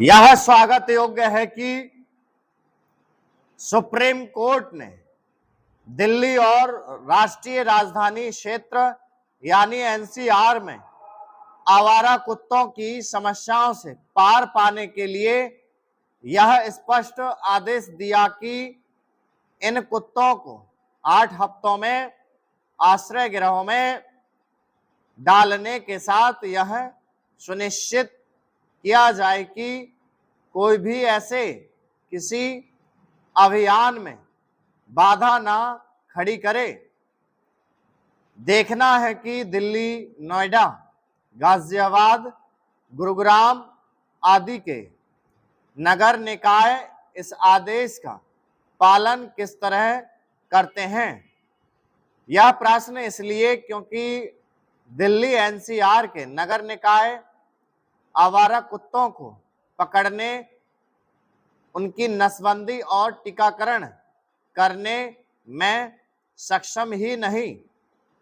यह स्वागत योग्य है कि सुप्रीम कोर्ट ने दिल्ली और राष्ट्रीय राजधानी क्षेत्र यानी एनसीआर में आवारा कुत्तों की समस्याओं से पार पाने के लिए यह स्पष्ट आदेश दिया कि इन कुत्तों को 8 हफ्तों में आश्रय गृहों में डालने के साथ यह सुनिश्चित किया जाए कि कोई भी ऐसे किसी अभियान में बाधा ना खड़ी करे। देखना है कि दिल्ली, नोएडा, गाजियाबाद, गुरुग्राम आदि के नगर निकाय इस आदेश का पालन किस तरह करते हैं। यह प्रश्न इसलिए क्योंकि दिल्ली एनसीआर के नगर निकाय आवारा कुत्तों को पकड़ने, उनकी नसबंदी और टीकाकरण करने में सक्षम ही नहीं,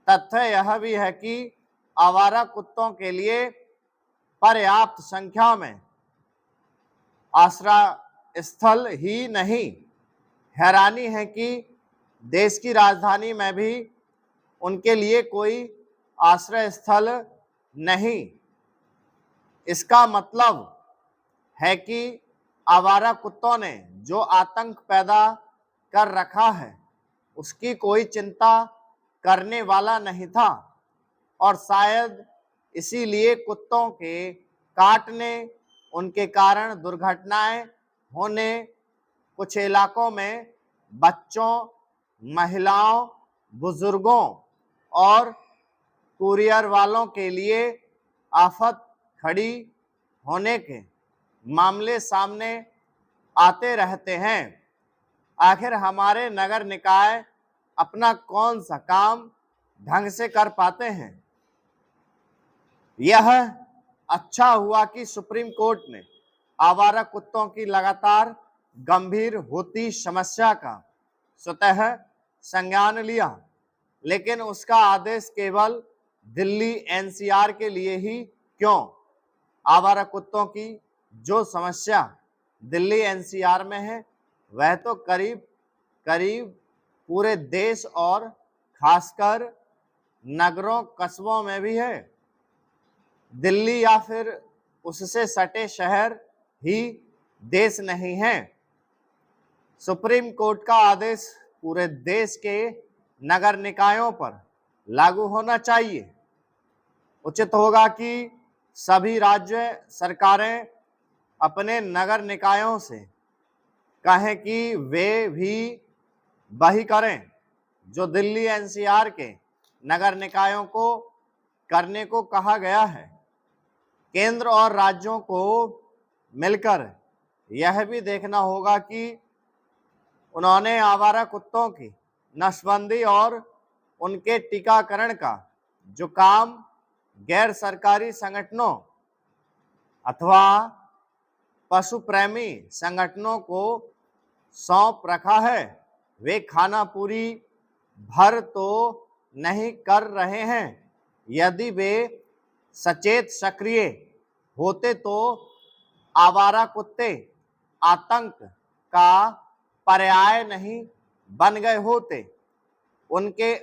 तथ्य यह भी है कि आवारा कुत्तों के लिए पर्याप्त संख्या में आश्रय स्थल ही नहीं। हैरानी है कि देश की राजधानी में भी उनके लिए कोई आश्रय स्थल नहीं। इसका मतलब है कि आवारा कुत्तों ने जो आतंक पैदा कर रखा है उसकी कोई चिंता करने वाला नहीं था, और शायद इसीलिए कुत्तों के काटने, उनके कारण दुर्घटनाएं होने, कुछ इलाकों में बच्चों, महिलाओं, बुजुर्गों और कुरियर वालों के लिए आफत खड़ी होने के मामले सामने आते रहते हैं। आखिर हमारे नगर निकाय अपना कौन सा काम ढंग से कर पाते हैं। यह अच्छा हुआ कि सुप्रीम कोर्ट ने आवारा कुत्तों की लगातार गंभीर होती समस्या का स्वतः संज्ञान लिया, लेकिन उसका आदेश केवल दिल्ली एनसीआर के लिए ही क्यों? आवारा कुत्तों की जो समस्या दिल्ली एनसीआर में है वह तो करीब करीब पूरे देश और खासकर नगरों कस्बों में भी है। दिल्ली या फिर उससे सटे शहर ही देश नहीं है। सुप्रीम कोर्ट का आदेश पूरे देश के नगर निकायों पर लागू होना चाहिए। उचित होगा कि सभी राज्य सरकारें अपने नगर निकायों से कहें कि वे भी वही करें जो दिल्ली एनसीआर के नगर निकायों को करने को कहा गया है। केंद्र और राज्यों को मिलकर यह भी देखना होगा कि उन्होंने आवारा कुत्तों की नसबंदी और उनके टीकाकरण का जो काम गैर सरकारी संगठनों अथवा पशु प्रेमी संगठनों को सौंप रखा है, वे खाना पूरी भर तो नहीं कर रहे हैं। यदि वे सचेत सक्रिय होते तो आवारा कुत्ते आतंक का पर्याय नहीं बन गए होते। उनके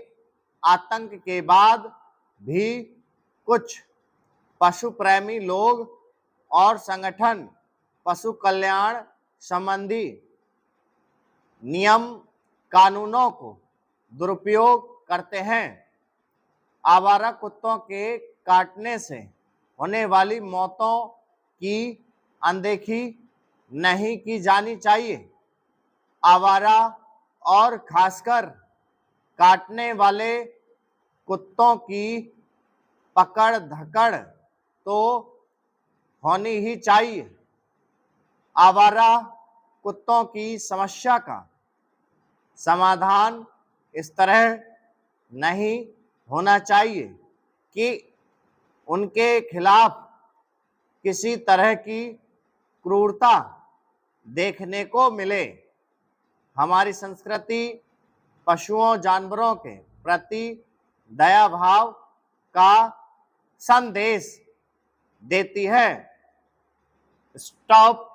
आतंक के बाद भी कुछ पशु प्रेमी लोग और संगठन पशु कल्याण संबंधी नियम कानूनों को दुरुपयोग करते हैं। आवारा कुत्तों के काटने से होने वाली मौतों की अनदेखी नहीं की जानी चाहिए। आवारा और खासकर काटने वाले कुत्तों की पकड़ धकड़ तो होनी ही चाहिए। आवारा कुत्तों की समस्या का समाधान इस तरह नहीं होना चाहिए कि उनके खिलाफ किसी तरह की क्रूरता देखने को मिले। हमारी संस्कृति पशुओं, जानवरों के प्रति दया भाव का संदेश देती है। स्टॉप